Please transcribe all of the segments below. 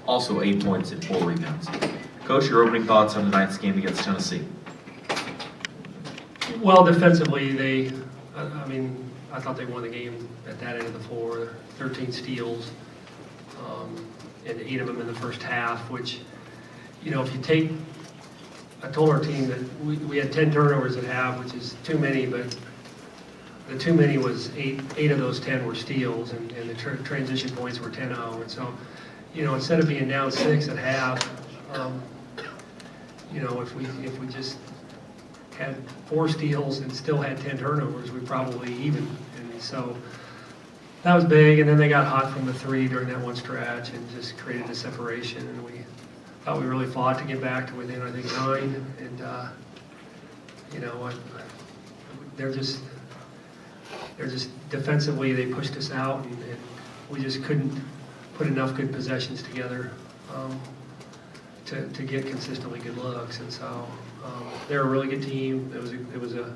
also 8 points and 4 rebounds. Coach, your opening thoughts on tonight's game against Tennessee? Well, defensively, I thought they won the game at that end of the floor. 13 steals, and 8 of them in the first half, which, if you take, I told our team that we had 10 turnovers at half, which is too many, but the too many was 8 of those 10 were steals, and the transition points were 10-0. And so, instead of being down 6 at half, if we just had 4 steals and still had 10 turnovers, we probably even. And so that was big. And then they got hot from the 3 during that one stretch and just created a separation. And we thought we really fought to get back to within, I think, 9. And they're just defensively, they pushed us out, and we just couldn't put enough good possessions together to get consistently good looks. And so they're a really good team. It was a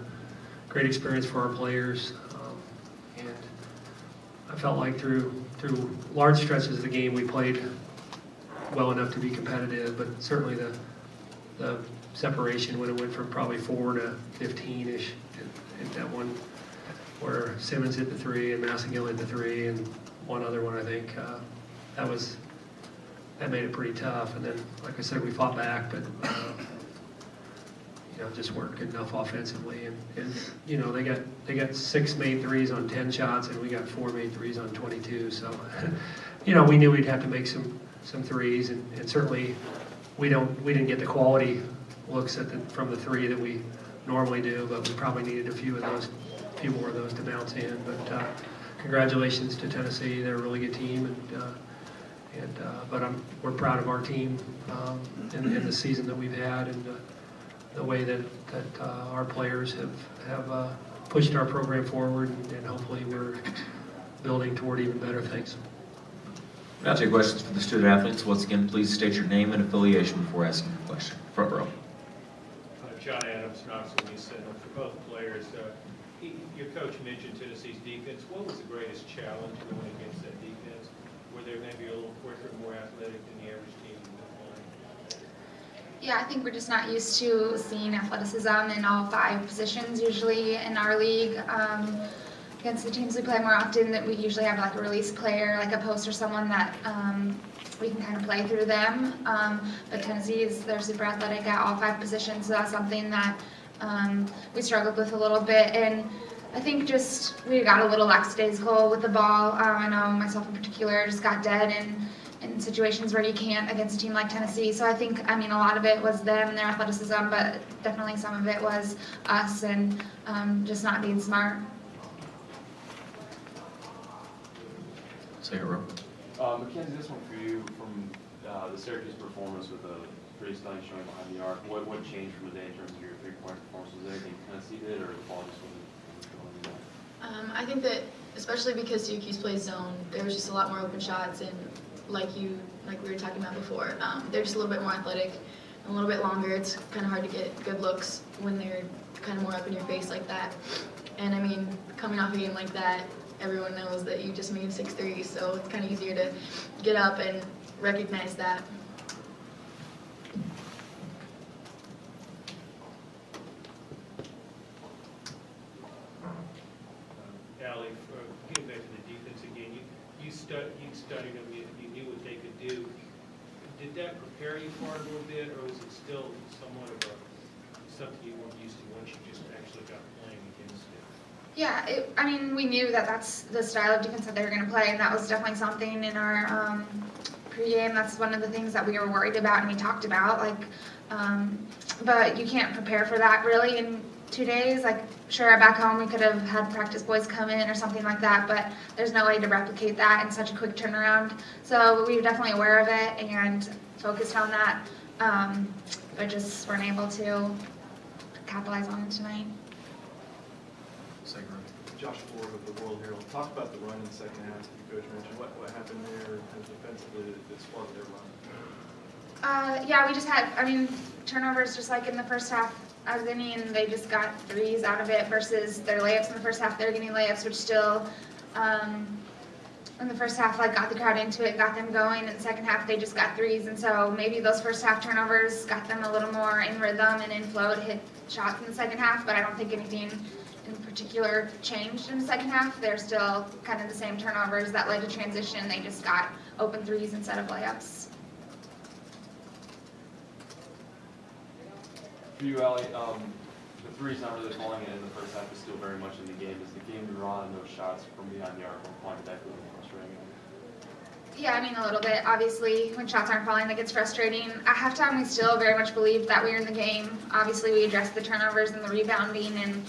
great experience for our players, and I felt like through large stretches of the game we played well enough to be competitive. But certainly the separation when it went from probably 4 to 15-ish at that one where Simmons hit the 3 and Massengill hit the 3 and one other one, I think, that made it pretty tough. And then, like I said, we fought back, but just weren't good enough offensively. And they got 6 made threes on 10 shots, and we got 4 made threes on 22. So, we knew we'd have to make some threes, and certainly we didn't get the quality looks from the 3 that we normally do, but we probably needed a few more of those to bounce in. But congratulations to Tennessee; they're a really good team, but we're proud of our team in the season that we've had, and the way that our players have pushed our program forward, and hopefully we're building toward even better things. Now take questions for the student athletes. Once again, please state your name and affiliation before asking your question. Front row. John Adams, Knoxville East Center. For both players, your coach mentioned Tennessee's defense. What was the greatest challenge going against that defense? Were they maybe a little quicker, more athletic than the average team in the line? Yeah, I think we're just not used to seeing athleticism in all 5 positions usually in our league. Against the teams we play more often, that we usually have like a release player, like a post or someone that we can kind of play through them. But Tennessee they're super athletic at all 5 positions, so that's something that we struggled with a little bit. And I think just we got a little lackadaisical with the ball. I know myself in particular just got dead in situations where you can't against a team like Tennessee. So I think, a lot of it was them and their athleticism, but definitely some of it was us and just not being smart. Second row. Mackenzie, this one for you from the Syracuse performance with a pretty stunning showing behind the arc. What changed from the day in terms of your 3-point performance? Was there anything Tennessee did, or the ball just wasn't going well? I think that especially because Syracuse plays zone, there was just a lot more open shots, and like we were talking about before, they're just a little bit more athletic and a little bit longer. It's kind of hard to get good looks when they're kind of more up in your face like that. And coming off a game like that, everyone knows that you just made 6 threes, so it's kind of easier to get up and recognize that. Allie, getting back to the defense again, you studied them, you knew what they could do. Did that prepare you for it a little bit, or was it still somewhat of something you weren't used to once you just actually got playing against it? Yeah, we knew that that's the style of defense that they were going to play, and that was definitely something in our pregame. That's one of the things that we were worried about and we talked about. But you can't prepare for that really in 2 days. Sure, back home we could have had practice boys come in or something like that, but there's no way to replicate that in such a quick turnaround. So we were definitely aware of it and focused on that, but just weren't able to capitalize on it tonight. Second row. Josh Ford with the World Herald. Talk about the run in the second half that the coach mentioned. What happened there defensively that sparked their run? Yeah, we just had, turnovers just like in the first half as any, and they just got threes out of it versus their layups in the first half. They're getting layups, which still in the first half, like, got the crowd into it, got them going. In the second half, they just got threes, and so maybe those first half turnovers got them a little more in rhythm and in flow to hit shots in the second half, but I don't think anything in particular changed in the second half. They're still kind of the same turnovers that led to transition. They just got open threes instead of layups. For you, Allie, the three's not really falling in the first half, is still very much in the game. Is the game you're on, those shots from behind the arc when falling back really frustrating? Yeah, I mean, a little bit. Obviously, when shots aren't falling, that gets frustrating. At halftime, we still very much believed that we were in the game. Obviously, we addressed the turnovers and the rebounding and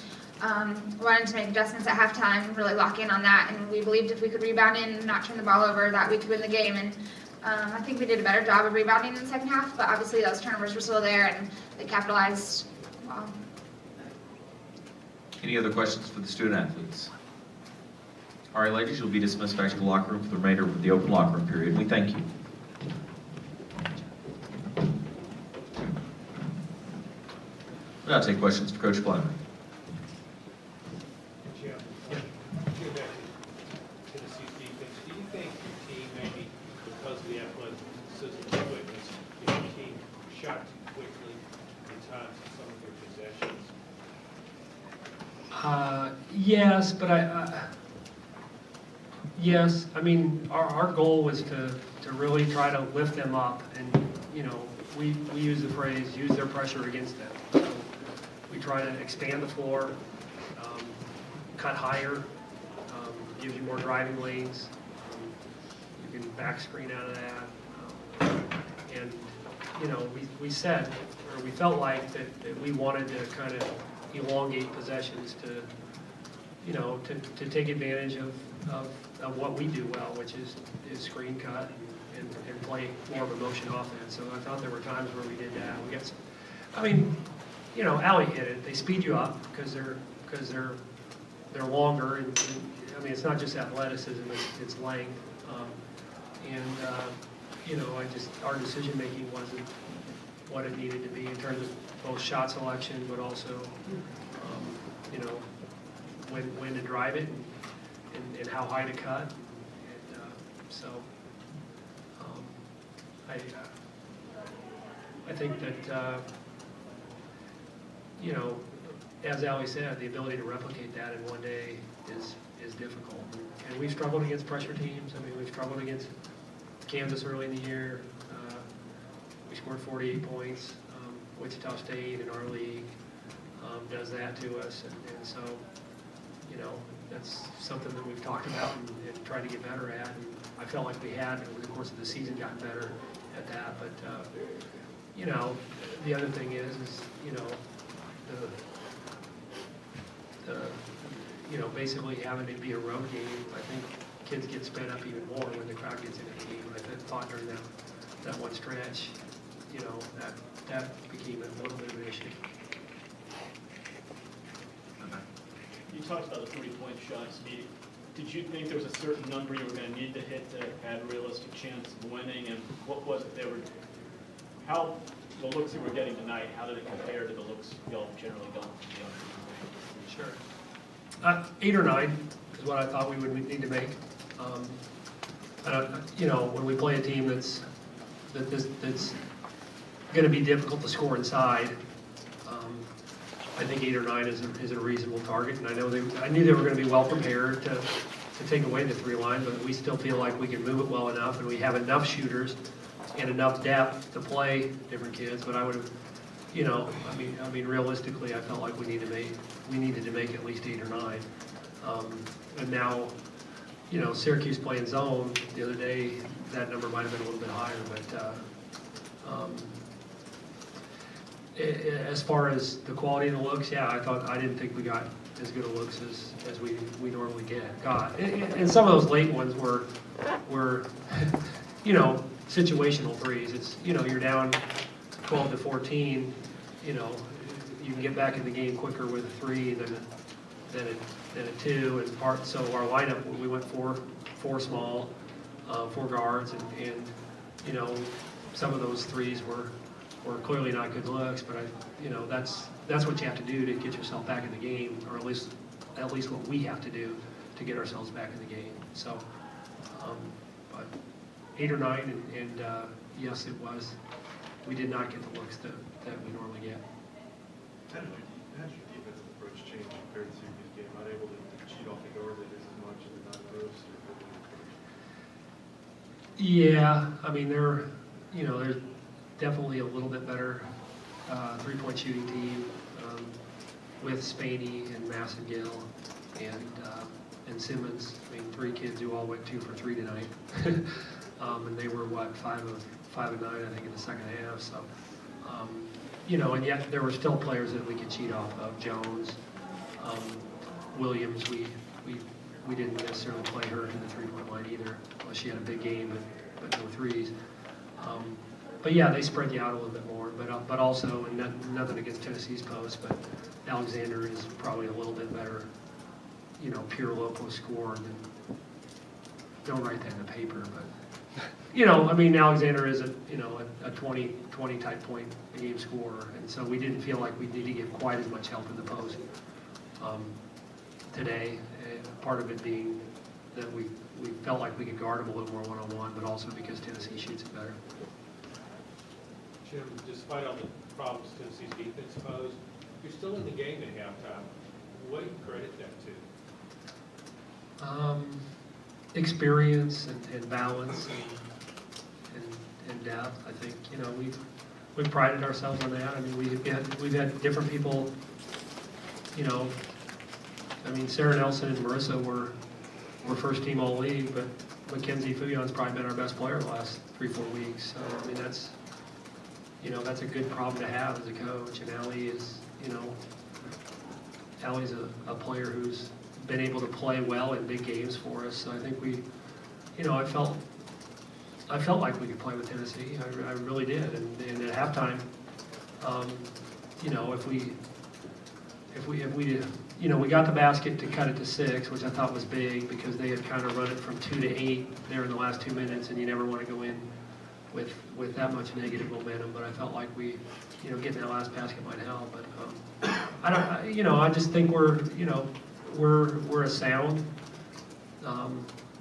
wanted to make adjustments at halftime, really lock in on that. And we believed if we could rebound in and not turn the ball over, that we could win the game. And I think we did a better job of rebounding in the second half, but obviously those turnovers were still there and they capitalized well. Any other questions for the student athletes? All right, ladies, you'll be dismissed back to the locker room for the remainder of the open locker room period. We thank you. We'll now take questions for Coach Fleming. Jim, going back to Tennessee's defense, do you think your team maybe because of the athleticism and quickness, your team shot too quickly in times of some of their possessions? Yes, but yes, I mean, our goal was to really try to lift them up, and, you know, we use the phrase, use their pressure against them. So we try to expand the floor, cut higher, give you more driving lanes, you can back screen out of that, and, you know, we said, or we felt like that we wanted to kind of elongate possessions to, you know, to take advantage of what we do well, which is screen cut and play more of a motion offense. So I thought there were times where we did that. We got some, I mean, you know, Allie hit it. They speed you up because they're longer, and I mean, it's not just athleticism, it's length, you know, our decision making wasn't what it needed to be in terms of both shot selection, but also, you know, when to drive it and how high to cut. And so I think that, you know, as Allie said, the ability to replicate that in one day is difficult. And we've struggled against pressure teams. I mean, we've struggled against Kansas early in the year. We scored 48 points. Wichita State in our league does that to us. And so, you know, that's something that we've talked about and tried to get better at. And I felt like we had, over the course of the season, gotten better at that. But, you know, the other thing is you know, you know, basically having it be a road game. I think kids get sped up even more when the crowd gets into the game. I thought during that one stretch, you know, that became a little bit of an issue. You talked about the 30-point shot speed. Did you think there was a certain number you were going to need to hit to have a realistic chance of winning? And what was it how the looks you were getting tonight, how did it compare to the looks y'all generally don't? Sure. 8 or 9 is what I thought we would need to make. You know, when we play a team that's going to be difficult to score inside, I think 8 or 9 is a reasonable target. And I knew they were going to be well prepared to take away the 3 line, but we still feel like we can move it well enough, and we have enough shooters and enough depth to play different kids. But I would have, you know, I mean, realistically, I felt like we needed to make at least 8 or 9. And now, you know, Syracuse playing zone the other day, that number might have been a little bit higher. But as far as the quality of the looks, yeah, I didn't think we got as good a looks as we normally got. And some of those late ones were you know, situational threes. It's, you know, you're down 12 to 14, you know, you can get back in the game quicker with a 3 than a 2. And so our lineup, we went 4 small, 4 guards, and you know, some of those threes were clearly not good looks. But you know, that's what you have to do to get yourself back in the game, or at least what we have to do to get ourselves back in the game. So But 8 or 9, and yes, it was. We did not get the looks that we normally get. How did your defensive approach change compared to Syracuse game? Not able to cheat off the guard as much as the non-post? Yeah, I mean, they're definitely a little bit better three-point shooting team with Spaney and Massengill and Simmons. I mean, 3 kids who all went 2 for 3 tonight. And they were, 5 of 9, I think, in the second half. So, and yet there were still players that we could cheat off of. Jones, Williams, we didn't necessarily play her to the three-point line either. Well, she had a big game, but no threes. But yeah, they spread you out a little bit more. But also, and nothing against Tennessee's post, but Alexander is probably a little bit better, pure low-post scorer than. Don't write that in the paper, but Alexander is a 20 type point a game scorer, and so we didn't feel like we needed to give quite as much help in the post today. Part of it being that we felt like we could guard them a little more one-on-one, but also because Tennessee shoots it better. Jim, despite all the problems Tennessee's defense posed, you're still in the game at halftime. What do you credit that to? Experience and balance and depth. I think we've prided ourselves on that. I mean, we've had different people. Sarah Nelson and Marissa were first team all league, but Mackenzie Fuyon's probably been our best player the last 3-4 weeks. So I mean that's a good problem to have as a coach. And Allie is Allie's a player who's been able to play well in big games for us. So I think I felt like we could play with Tennessee. I really did. And at halftime, we got the basket to cut it to 6, which I thought was big because they had kind of run it from 2 to 8 there in the last 2 minutes, and you never want to go in with that much negative momentum. But I felt like getting that last basket might help. But I just think we're a sound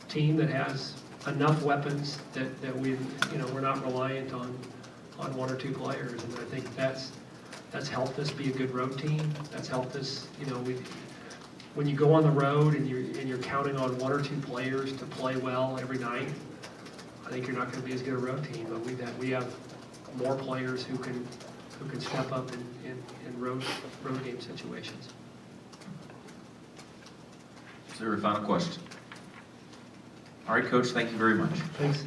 team that has enough weapons that we're not reliant on 1 or 2 players, and I think that's helped us be a good road team. That's helped us, when you go on the road and you're counting on 1 or 2 players to play well every night, I think you're not going to be as good a road team. But we have more players who can step up in road game situations. Is there a final question? All right, Coach, thank you very much. Thanks.